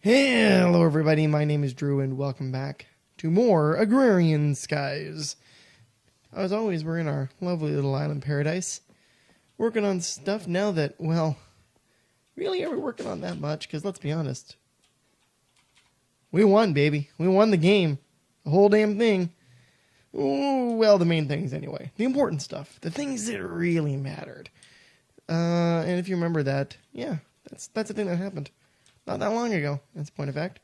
Hello everybody, my name is Drew and welcome back to more Agrarian Skies. As always, we're in our lovely little island paradise, working on stuff now that, well, really are we working on that much? Because let's be honest, we won, baby. We won the game. The whole damn thing. Ooh, well, the main things anyway. The important stuff. The things that really mattered. And if you remember that, yeah, that's the thing that happened. Not that long ago, that's a point of fact.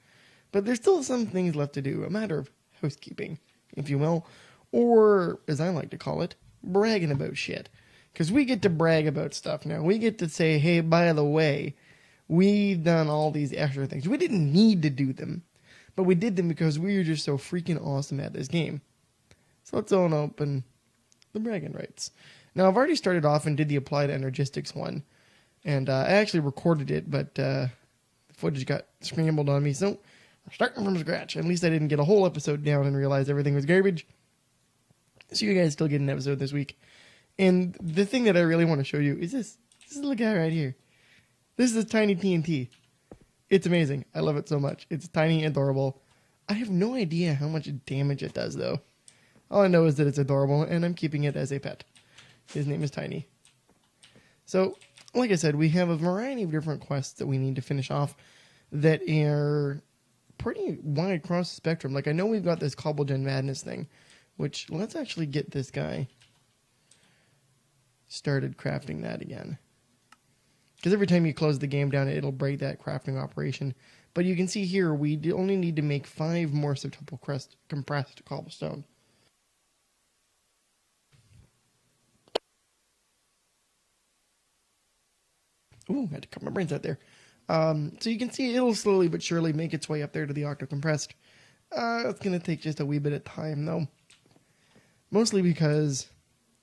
But there's still some things left to do. A matter of housekeeping, if you will. Or, as I like to call it, bragging about shit. Because we get to brag about stuff now. We get to say, hey, by the way, we've done all these extra things. We didn't need to do them. But we did them because we were just so freaking awesome at this game. So let's open the bragging rights. Now, I've already started off and did the applied energistics one. And I actually recorded it, but footage got scrambled on me, so we're starting from scratch. At least I didn't get a whole episode down and realize everything was garbage. So you guys still get an episode this week. And the thing that I really want to show you is this little guy right here. This is tiny TNT. It's amazing. I love it so much. It's tiny and adorable. I have no idea how much damage it does, though. All I know is that it's adorable, and I'm keeping it as a pet. His name is Tiny. So, like I said, we have a variety of different quests that we need to finish off that are pretty wide across the spectrum. Like, I know we've got this Cobblegen Madness thing, which, let's actually get this guy started crafting that again. Because every time you close the game down, it'll break that crafting operation. But you can see here, we only need to make 5 more septuple compressed cobblestone. Ooh, I had to cut my brains out there. So you can see it'll slowly but surely make its way up there to the octo-compressed. It's going to take just a wee bit of time, though. Mostly because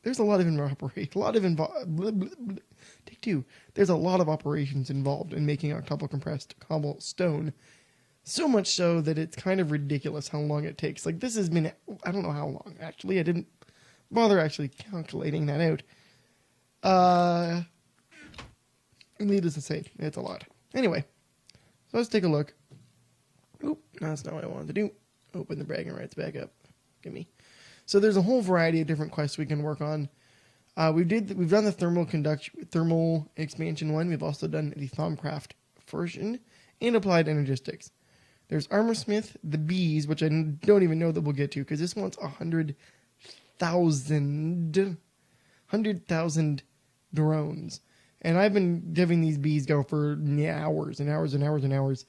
there's a lot of There's a lot of operations involved in making octuple-compressed cobblestone. So much so that it's kind of ridiculous how long it takes. Like, this has been, I don't know how long, actually. I didn't bother actually calculating that out. Needless to say, it's a lot. Anyway, so let's take a look. Oop, that's not what I wanted to do. Open the bragging rights back up. Give me. So there's a whole variety of different quests we can work on. We've done the thermal expansion one. We've also done the Thaumcraft version and applied energistics. There's Armorsmith, the bees, which I don't even know that we'll get to because this one's 100,000 drones. And I've been giving these bees go for hours and hours and hours and hours.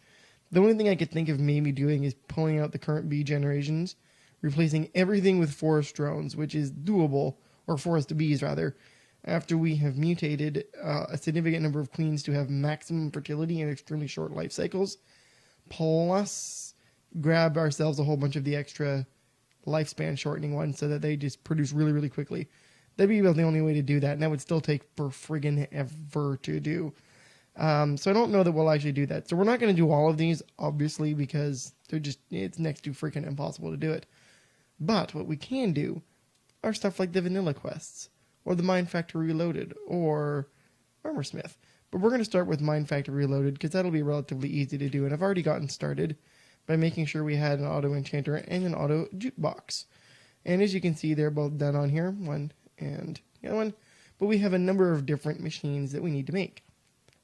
The only thing I could think of maybe doing is pulling out the current bee generations, replacing everything with forest drones, which is doable, or forest bees rather, after we have mutated a significant number of queens to have maximum fertility and extremely short life cycles, plus grab ourselves a whole bunch of the extra lifespan shortening ones so that they just produce really, really quickly. That'd be about the only way to do that, and that would still take for friggin' ever to do. So I don't know that we'll actually do that. So we're not going to do all of these, obviously, because it's next to freaking impossible to do it. But what we can do are stuff like the vanilla quests, or the Mine Factory Reloaded, or Armorsmith. But we're going to start with Mine Factory Reloaded, because that'll be relatively easy to do, and I've already gotten started by making sure we had an auto enchanter and an auto jukebox. And as you can see, they're both done on here. One and the other one, but we have a number of different machines that we need to make.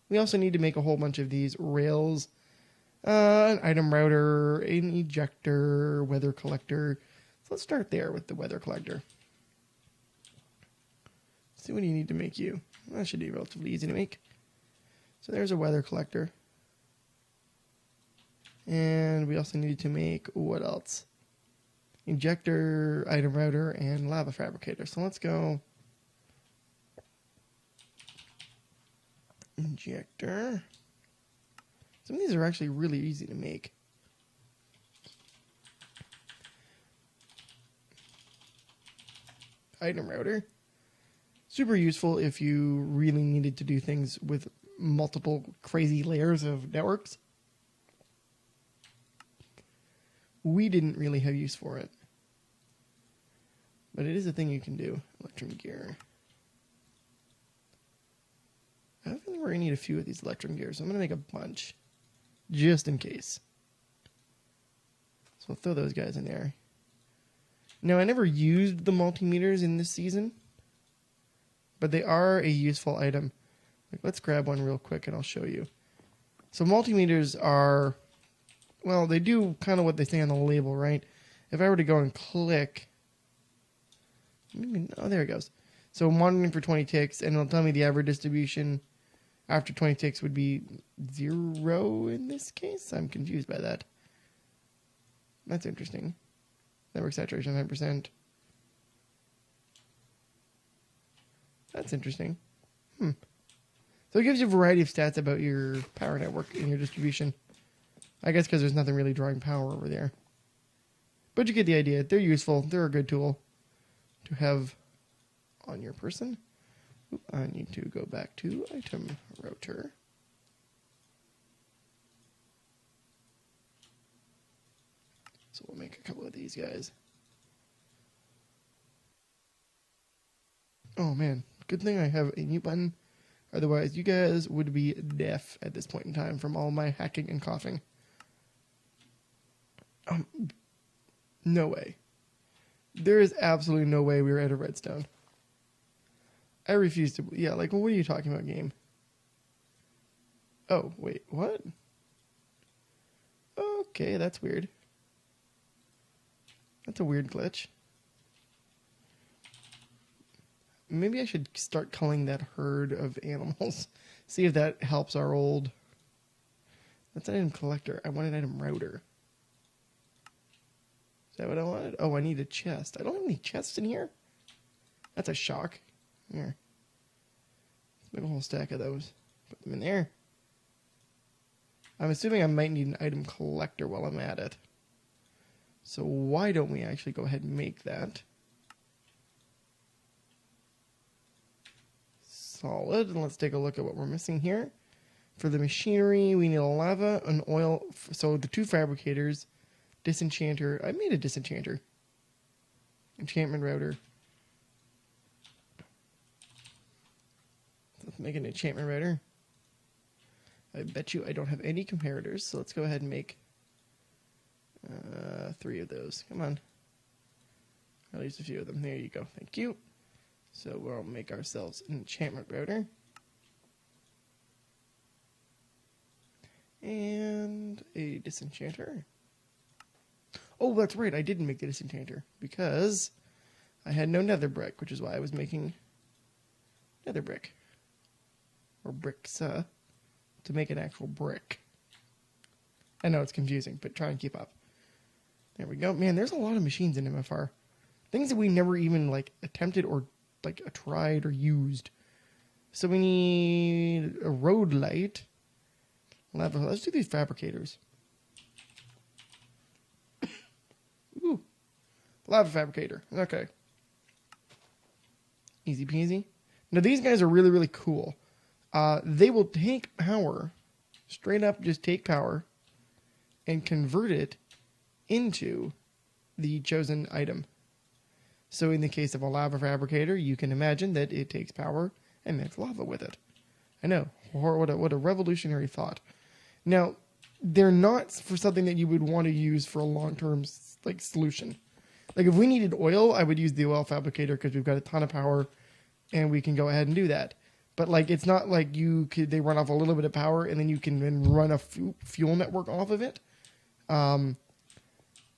We also need to make a whole bunch of these rails, an item router, an ejector, weather collector. So let's start there with the weather collector. Let's see, what do you need to make you? That should be relatively easy to make. So there's a weather collector. And we also need to make, what else? Injector, item router, and lava fabricator. So let's go injector. Some of these are actually really easy to make. Item router. Super useful if you really needed to do things with multiple crazy layers of networks. We didn't really have use for it. But it is a thing you can do. Electrum gear. I think we're going to need a few of these electrum gears. So I'm going to make a bunch. just in case. So I'll throw those guys in there. Now, I never used the multimeters in this season, but they are a useful item. Like, let's grab one real quick and I'll show you. So multimeters are, well, they do kind of what they say on the label, right? If I were to go and click, oh, there it goes. So monitoring for 20 ticks, and it'll tell me the average distribution after 20 ticks would be 0 in this case. I'm confused by that. That's interesting. Network saturation 100%. That's interesting. So it gives you a variety of stats about your power network and your distribution. I guess because there's nothing really drawing power over there. But you get the idea. They're useful. They're a good tool to have on your person. I need to go back to item router. So we'll make a couple of these guys. Oh man, good thing I have a mute button. Otherwise, you guys would be deaf at this point in time from all my hacking and coughing. No way. There is absolutely no way we were at a redstone. I refuse to... Yeah, like, well, what are you talking about, game? Oh, wait, what? Okay, that's weird. That's a weird glitch. Maybe I should start culling that herd of animals. See if that helps our old... That's an item collector. I want an item router. Is that what I wanted? Oh, I need a chest. I don't have any chests in here. That's a shock. Here. Let's make a whole stack of those. Put them in there. I'm assuming I might need an item collector while I'm at it. So why don't we actually go ahead and make that? Solid. And let's take a look at what we're missing here. For the machinery, we need a lava, an oil. So the 2 fabricators, disenchanter. I made a disenchanter. Enchantment router. Let's make an enchantment router. I bet you I don't have any comparators, so let's go ahead and make 3 of those. Come on. At least a few of them. There you go. Thank you. So we'll make ourselves an enchantment router. And a disenchanter. Oh, that's right. I didn't make the disenchanter because I had no nether brick, which is why I was making nether brick. Or bricks, to make an actual brick. I know it's confusing, but try and keep up. There we go. Man, there's a lot of machines in MFR. Things that we never even, like, attempted or, like, tried or used. So we need a road light. Lava. Let's do these fabricators. Ooh. Lava fabricator. Okay. Easy peasy. Now, these guys are really, really cool. They will take power, straight up just take power, and convert it into the chosen item. So in the case of a lava fabricator, you can imagine that it takes power and makes lava with it. I know, what a revolutionary thought. Now, they're not for something that you would want to use for a long-term like solution. Like if we needed oil, I would use the oil fabricator because we've got a ton of power and we can go ahead and do that. But like it's not like they run off a little bit of power and then you can then run a fuel network off of it.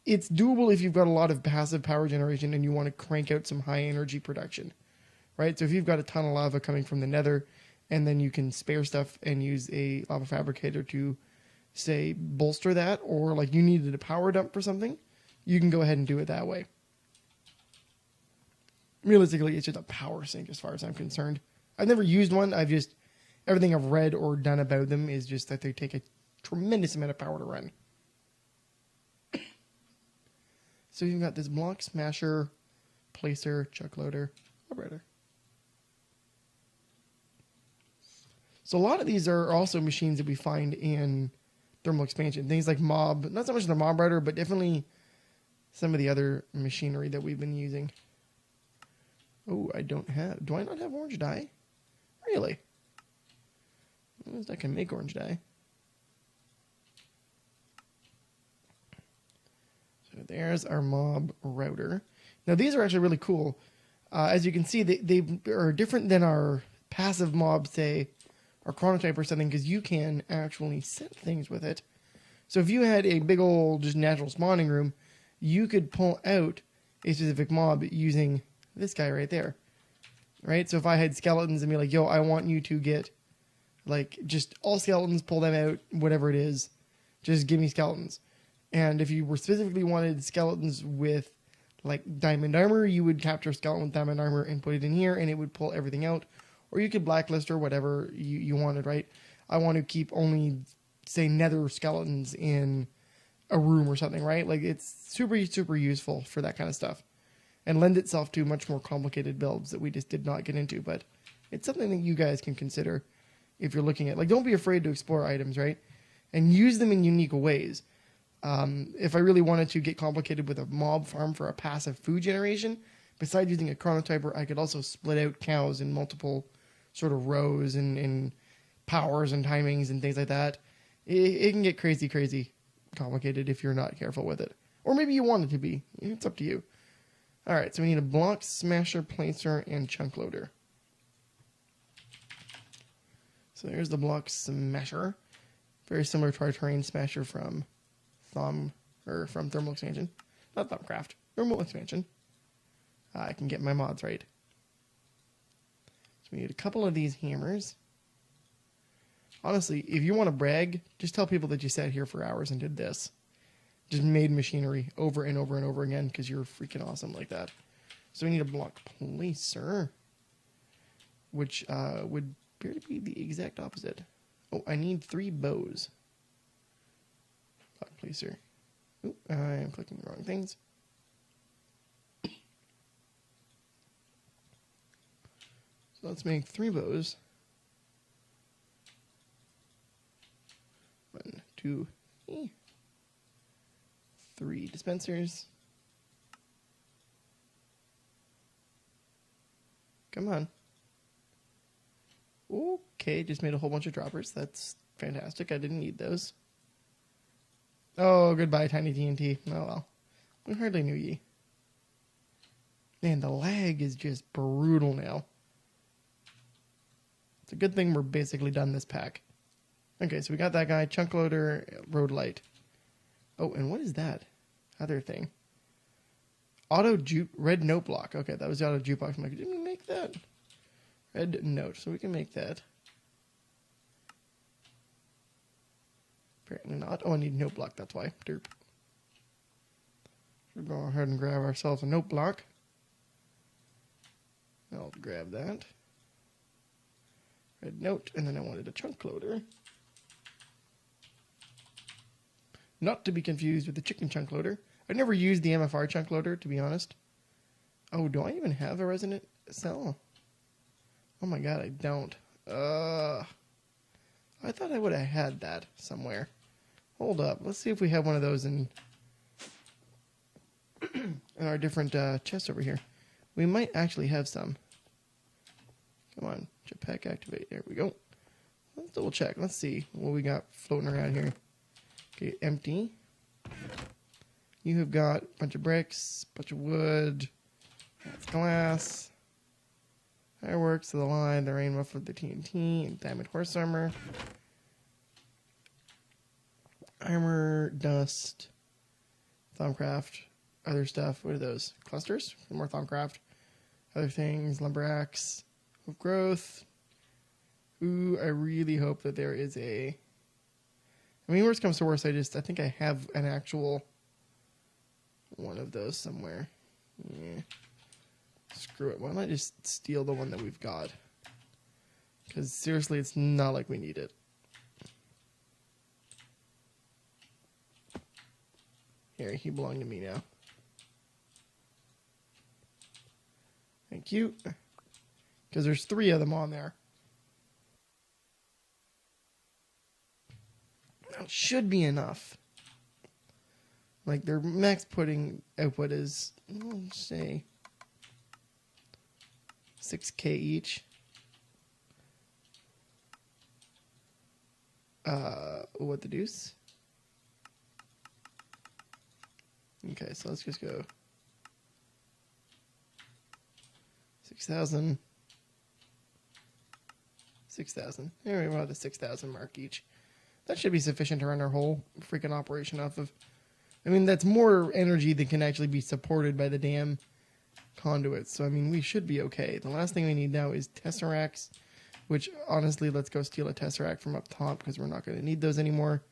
It's doable if you've got a lot of passive power generation and you want to crank out some high energy production, right? So if you've got a ton of lava coming from the nether and then you can spare stuff and use a lava fabricator to, say, bolster that, or like you needed a power dump for something, you can go ahead and do it that way. Realistically, it's just a power sink as far as I'm concerned. I've never used one. Everything I've read or done about them is just that they take a tremendous amount of power to run. So you've got this block smasher, placer, chuck loader, operator. So a lot of these are also machines that we find in thermal expansion. Things like mob, not so much the mob router, but definitely some of the other machinery that we've been using. Oh, do I not have orange dye? Really? At least I can make orange dye. there's our mob router. Now these are actually really cool. As you can see, they are different than our passive mob, say, our chronotype or something, because you can actually set things with it. So if you had a big old just natural spawning room, you could pull out a specific mob using this guy right there. Right? So if I had skeletons and be like, yo, I want you to get like just all skeletons, pull them out, whatever it is, just give me skeletons. And if you were specifically wanted skeletons with like diamond armor, you would capture a skeleton with diamond armor and put it in here and it would pull everything out. Or you could blacklist or whatever you wanted, right? I want to keep only, say, nether skeletons in a room or something, right? Like it's super, super useful for that kind of stuff. And lend itself to much more complicated builds that we just did not get into. But it's something that you guys can consider if you're looking at, like, don't be afraid to explore items, right? And use them in unique ways. If I really wanted to get complicated with a mob farm for a passive food generation, besides using a chronotyper, I could also split out cows in multiple sort of rows and powers and timings and things like that. It can get crazy, crazy complicated if you're not careful with it. Or maybe you want it to be. It's up to you. All right, so we need a block smasher, placer, and chunk loader. So there's the block smasher. Very similar to our terrain smasher from thermal expansion. Not Thumbcraft, thermal expansion. I can get my mods right. So we need a couple of these hammers. Honestly, if you want to brag, just tell people that you sat here for hours and did this. Just made machinery over and over and over again because you're freaking awesome like that. So we need a block placer, which would appear to be the exact opposite. Oh, I need 3 bows. Block placer. Oh, I am clicking the wrong things. So let's make 3 bows. 1, 2, 3 dispensers. Come on. Okay, just made a whole bunch of droppers. That's fantastic. I didn't need those. Oh, goodbye, Tiny TNT. Oh, well. We hardly knew ye. Man, the lag is just brutal now. It's a good thing we're basically done this pack. Okay, so we got that guy. Chunk loader, road light. Oh, and what is that other thing? Auto juke, red note block. Okay, that was the auto jukebox. I'm like, didn't we make that? Red note, so we can make that. Apparently not. Oh, I need note block, that's why. Derp. We'll go ahead and grab ourselves a note block. I'll grab that. Red note, and then I wanted a chunk loader. Not to be confused with the chicken chunk loader. I've never used the MFR chunk loader, to be honest. Oh, do I even have a resonant cell? Oh my god, I don't. I thought I would have had that somewhere. Hold up. Let's see if we have one of those in in our different chests over here. We might actually have some. Come on. Jetpack activate. There we go. Let's double check. Let's see what we got floating around here. Okay, empty. You have got a bunch of bricks, a bunch of wood. That's glass. Fireworks to the line, the rain muffler, the TNT, and diamond horse armor. Armor, dust, Thumbcraft, other stuff. What are those? Clusters? More Thumbcraft. Other things, lumber axe, of growth. Ooh, I really hope that there is a... I mean, worst comes to worst, I think I have an actual one of those somewhere. Yeah. Screw it. Why don't I just steal the one that we've got? Because seriously, it's not like we need it. Here, he belonged to me now. Thank you. Because there's 3 of them on there. That should be enough. Like, their max putting output is, let's say, 6K each. What the deuce? Okay, so let's just go 6,000. 6,000. There we go, the 6,000 mark each. That should be sufficient to run our whole freaking operation off of. I mean, that's more energy than can actually be supported by the damn conduits. So, I mean, we should be okay. The last thing we need now is tesseracts, which, honestly, let's go steal a tesseract from up top because we're not going to need those anymore.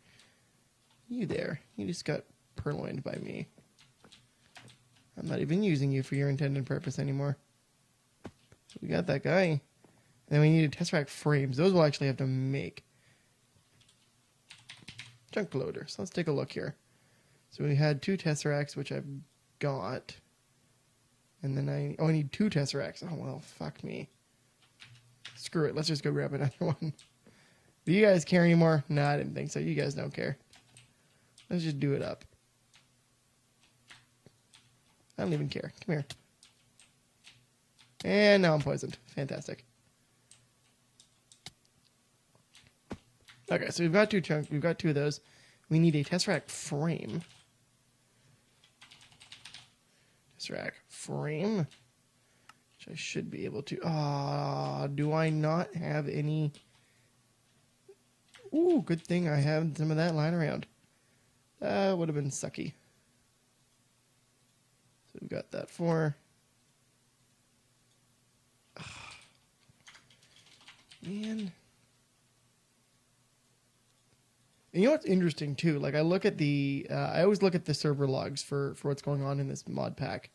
You there. You just got purloined by me. I'm not even using you for your intended purpose anymore. So we got that guy. And then we need tesseract frames. Those we'll actually have to make. Junk loader. So let's take a look here. So we had 2 tesseracts, which I've got. And then I need 2 tesseracts. Oh, well, fuck me. Screw it. Let's just go grab another one. Do you guys care anymore? No, I didn't think so. You guys don't care. Let's just do it up. I don't even care. Come here. And now I'm poisoned. Fantastic. Okay, so we've got 2 chunks. We've got 2 of those. We need a tesseract frame. Tesseract frame. Which I should be able to. Do I not have any? Ooh, good thing I have some of that lying around. That would have been sucky. So we've got that 4. Man. And you know what's interesting too? Like I look at I always look at the server logs for what's going on in this mod pack,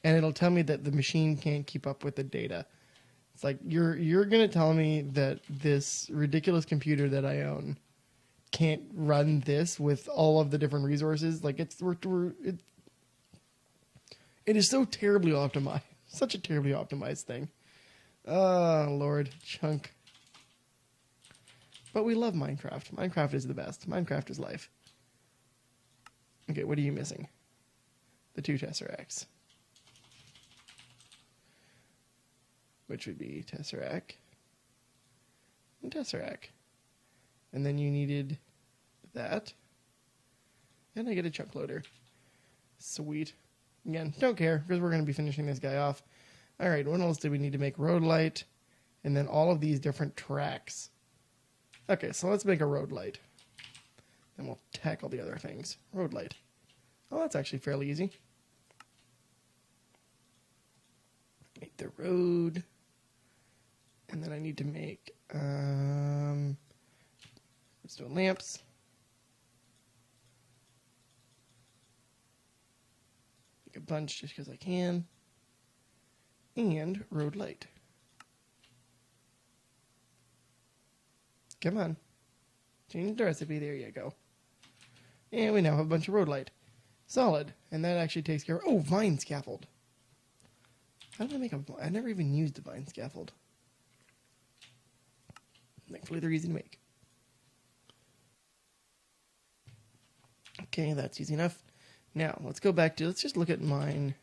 and it'll tell me that the machine can't keep up with the data. It's like you're gonna tell me that this ridiculous computer that I own can't run this with all of the different resources. Like it is so terribly optimized, such a terribly optimized thing. Oh Lord, chunk. But we love Minecraft. Minecraft is the best. Minecraft is life. Okay, what are you missing? The 2 tesseracts. Which would be tesseract and tesseract. And then you needed that. And I get a chunk loader. Sweet. Again, don't care, because we're going to be finishing this guy off. Alright, what else do we need to make? Road light. And then all of these different tracks. Okay, so let's make a road light. Then we'll tackle the other things. Road light. Oh, that's actually fairly easy. Make the road. And then I need to make redstone lamps. Make a bunch just because I can. And road light. Come on. Change the recipe. There you go. And we now have a bunch of road light. Solid. And that actually takes care of... Oh, vine scaffold. How did I make a... I never even used a vine scaffold. Thankfully, they're easy to make. Okay, that's easy enough. Now, let's go back to... Let's just look at mine.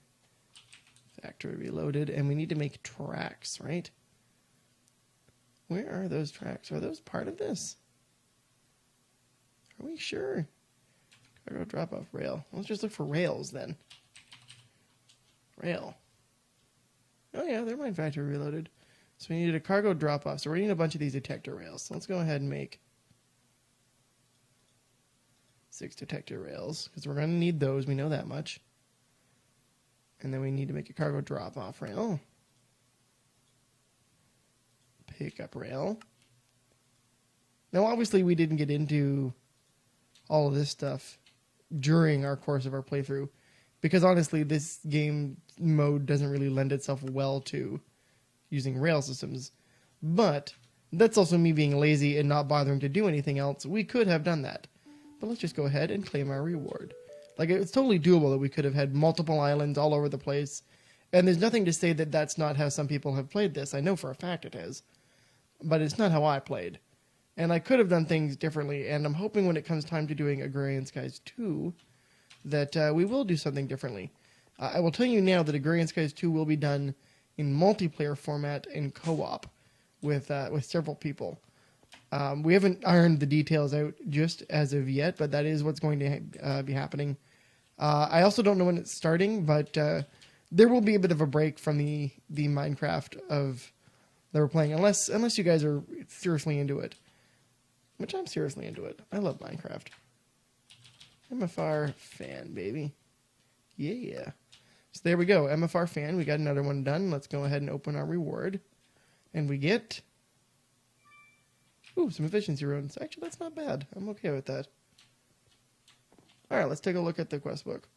Factory reloaded. And we need to make tracks, right? Where are those tracks? Are those part of this? Are we sure? Cargo drop-off rail. Let's just look for rails then. Rail. Oh yeah, they're mine factory reloaded. So we need a cargo drop-off. So we need a bunch of these detector rails. So let's go ahead and make 6 detector rails. Because we're going to need those. We know that much. And then we need to make a cargo drop-off rail. Pickup rail. Now, obviously, we didn't get into all of this stuff during our course of our playthrough, because honestly, this game mode doesn't really lend itself well to using rail systems. But that's also me being lazy and not bothering to do anything else. We could have done that. But let's just go ahead and claim our reward. Like, it's totally doable that we could have had multiple islands all over the place. And there's nothing to say that that's not how some people have played this. I know for a fact it is. But it's not how I played. And I could have done things differently, and I'm hoping when it comes time to doing Agrarian Skies 2, that we will do something differently. I will tell you now that Agrarian Skies 2 will be done in multiplayer format and co-op with several people. We haven't ironed the details out just as of yet, but that is what's going to be happening. I also don't know when it's starting, but there will be a bit of a break from the Minecraft of that we're playing, unless you guys are seriously into it, which I'm seriously into it. I love Minecraft. MFR fan, baby. Yeah. So there we go, MFR fan. We got another one done. Let's go ahead and open our reward, and we get some efficiency runes. Actually, that's not bad. I'm okay with that. All right, let's take a look at the quest book.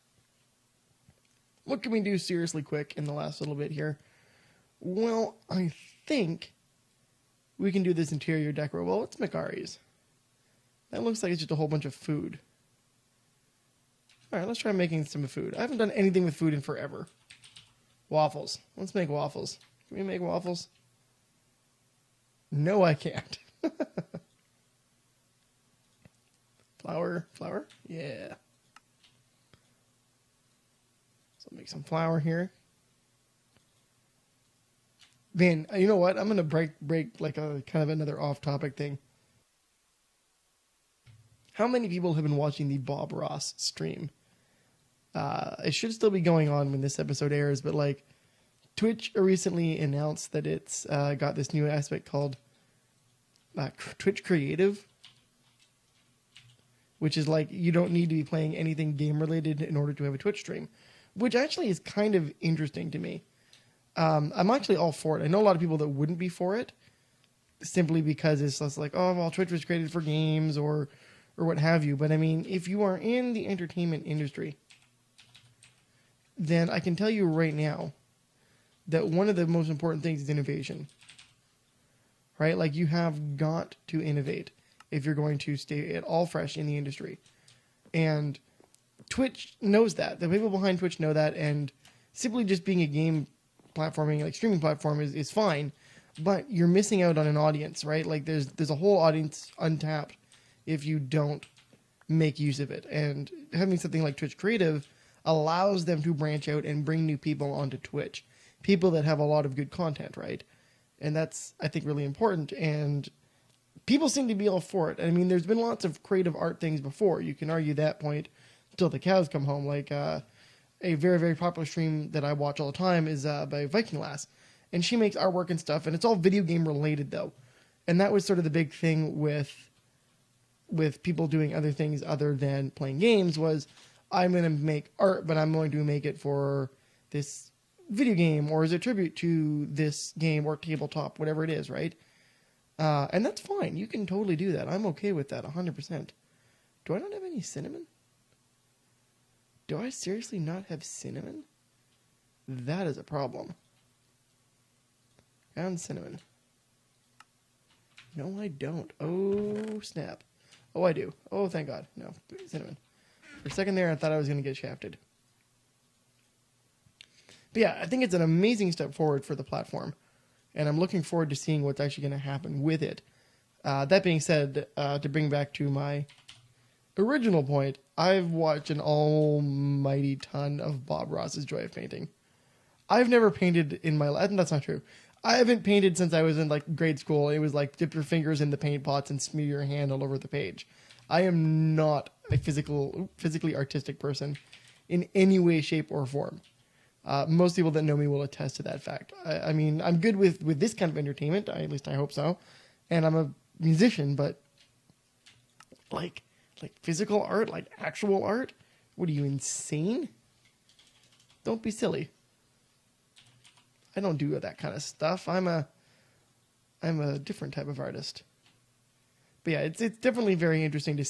What can we do seriously quick in the last little bit here? Well, I think we can do this interior decor. Well, let's make Ari's. That looks like it's just a whole bunch of food. All right, let's try making some food. I haven't done anything with food in forever. Waffles. Let's make waffles. Can we make waffles? No, I can't. Flour. Yeah. So make some flour here. Man, you know what? I'm gonna break like a kind of another off-topic thing. How many people have been watching the Bob Ross stream? It should still be going on when this episode airs, but like Twitch recently announced that it's got this new aspect called Twitch Creative, which is like you don't need to be playing anything game related in order to have a Twitch stream, which actually is kind of interesting to me. I'm actually all for it. I know a lot of people that wouldn't be for it, simply because it's just like, oh, well, Twitch was created for games or what have you. But I mean, if you are in the entertainment industry, then I can tell you right now that one of the most important things is innovation. Right? Like, you have got to innovate if you're going to stay at all fresh in the industry. And Twitch knows that. The people behind Twitch know that, and simply just being a game platforming, like streaming platform is fine, but you're missing out on an audience, right? Like, there's a whole audience untapped if you don't make use of it. And having something like Twitch Creative allows them to branch out and bring new people onto Twitch. People that have a lot of good content, right? And that's, I think, really important. And people seem to be all for it. I mean, there's been lots of creative art things before. You can argue that point until the cows come home. Like, a very, very popular stream that I watch all the time is by Viking Lass. And she makes artwork and stuff, and it's all video game related, though. And that was sort of the big thing with people doing other things other than playing games was, I'm going to make art, but I'm going to make it for this video game or as a tribute to this game or tabletop, whatever it is, right? And that's fine. You can totally do that. I'm okay with that, 100%. Do I not have any cinnamon? Do I seriously not have cinnamon? That is a problem. Ground cinnamon. No, I don't. Oh, snap. Oh, I do. Oh, thank God. No, cinnamon. For a second there, I thought I was going to get shafted. But yeah, I think it's an amazing step forward for the platform. And I'm looking forward to seeing what's actually going to happen with it. That being said, to bring back to my original point, I've watched an almighty ton of Bob Ross's Joy of Painting. I've never painted in my life. That's not true. I haven't painted since I was in like grade school. It was like dip your fingers in the paint pots and smear your hand all over the page. I am not a physically artistic person in any way, shape, or form. Most people that know me will attest to that fact. I mean, I'm good with this kind of entertainment. At least I hope so. And I'm a musician, but like physical art, like actual art? What are you, insane? Don't be silly. I don't do that kind of stuff. I'm a different type of artist. But yeah, it's definitely very interesting to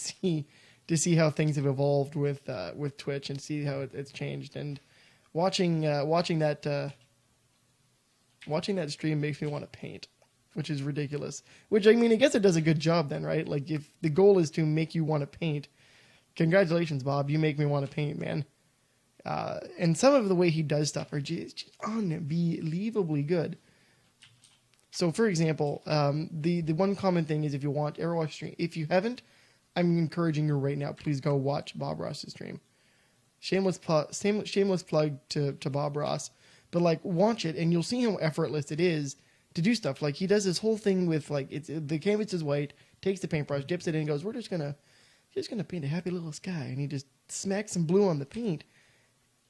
see how things have evolved with Twitch and see how it's changed. And watching that stream makes me want to paint, which is ridiculous. Which, I mean, I guess it does a good job then, right? Like, if the goal is to make you want to paint, congratulations, Bob. You make me want to paint, man. And some of the way he does stuff are just unbelievably good. So, for example, the one common thing is if you ever watch stream, if you haven't, I'm encouraging you right now. Please go watch Bob Ross's stream. Shameless plug to Bob Ross, but like watch it and you'll see how effortless it is to do stuff. Like, he does this whole thing with like the canvas is white, takes the paintbrush, dips it in, and goes, "We're just gonna paint a happy little sky," and he just smack some blue on the paint,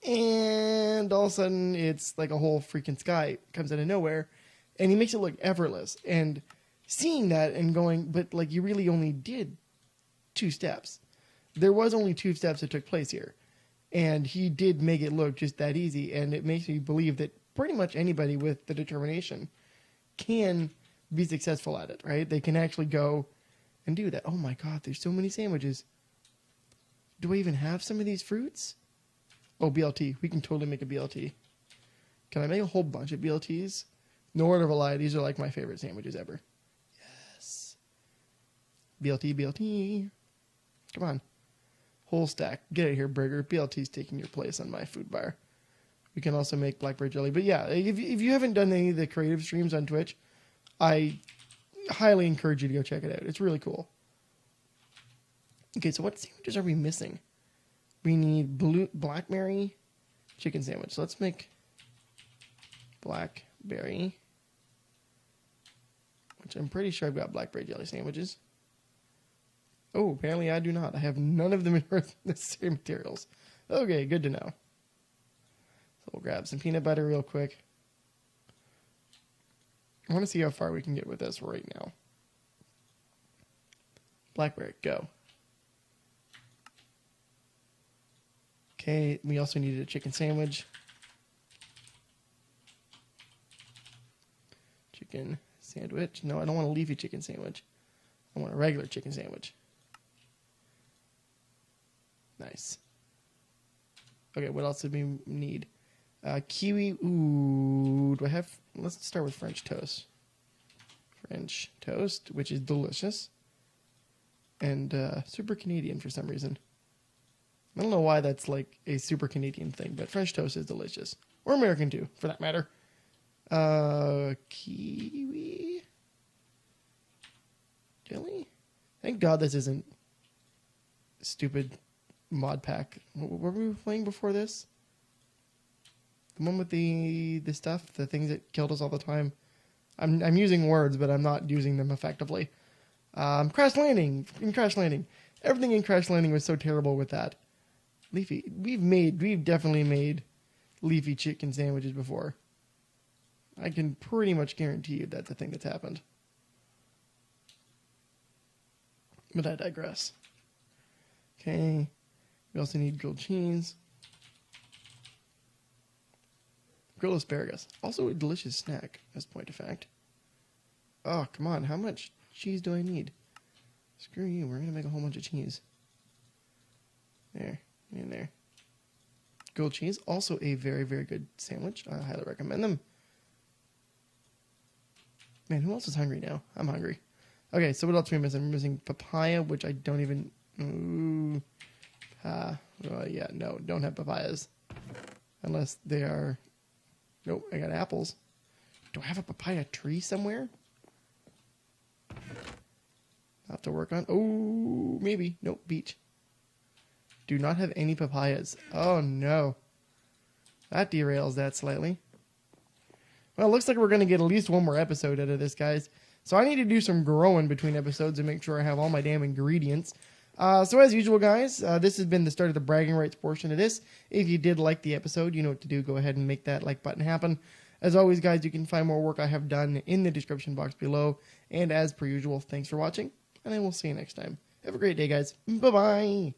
and all of a sudden it's like a whole freaking sky comes out of nowhere, and he makes it look effortless. And seeing that and going, but like you really only did 2 steps. There was only 2 steps that took place here, and he did make it look just that easy. And it makes me believe that pretty much anybody with the determination can be successful at it, right? They can actually go and do that. Oh my God, there's so many sandwiches. Do I even have some of these fruits? Oh, BLT. We can totally make a BLT. Can I make a whole bunch of BLTs? No order of a lie. These are like my favorite sandwiches ever. Yes. BLT, BLT. Come on. Whole stack. Get out of here, burger. BLT's taking your place on my food bar. We can also make blackberry jelly. But yeah, if you haven't done any of the creative streams on Twitch, I highly encourage you to go check it out. It's really cool. Okay, so what sandwiches are we missing? We need blackberry chicken sandwich. So let's make blackberry, which I'm pretty sure I've got blackberry jelly sandwiches. Oh, apparently I do not. I have none of the necessary materials. Okay, good to know. So we'll grab some peanut butter real quick. I want to see how far we can get with this right now. Blackberry, go. Okay, we also needed a chicken sandwich. Chicken sandwich. No, I don't want a leafy chicken sandwich. I want a regular chicken sandwich. Nice. Okay, what else did we need? Kiwi. Ooh, do I have... Let's start with French toast. French toast, which is delicious. And super Canadian for some reason. I don't know why that's like a super Canadian thing, but French toast is delicious. Or American too, for that matter. Kiwi. Jelly? Thank God this isn't stupid mod pack. What were we playing before this? The one with the stuff, the things that killed us all the time. I'm using words, but I'm not using them effectively. Crash Landing. In Crash Landing. Everything in Crash Landing was so terrible with that. Leafy. We've definitely made leafy chicken sandwiches before. I can pretty much guarantee you that's a thing that's happened. But I digress. Okay. We also need grilled cheese. Grilled asparagus. Also a delicious snack, as a point of fact. Oh, come on. How much cheese do I need? Screw you. We're going to make a whole bunch of cheese. There. In there. Grilled cheese. Also a very, very good sandwich. I highly recommend them. Man, who else is hungry now? I'm hungry. Okay, so what else are we missing? We're missing papaya, which I don't even... yeah, no, don't have papayas. Unless they are... Nope, I got apples. Do I have a papaya tree somewhere? I'll have to work on... Oh, maybe. Nope, beach. Do not have any papayas. Oh, no. That derails that slightly. Well, it looks like we're going to get at least one more episode out of this, guys. So I need to do some growing between episodes and make sure I have all my damn ingredients. So as usual, guys, this has been the start of the bragging rights portion of this. If you did like the episode, you know what to do. Go ahead and make that like button happen. As always, guys, you can find more work I have done in the description box below. And as per usual, thanks for watching, and I will see you next time. Have a great day, guys. Bye-bye.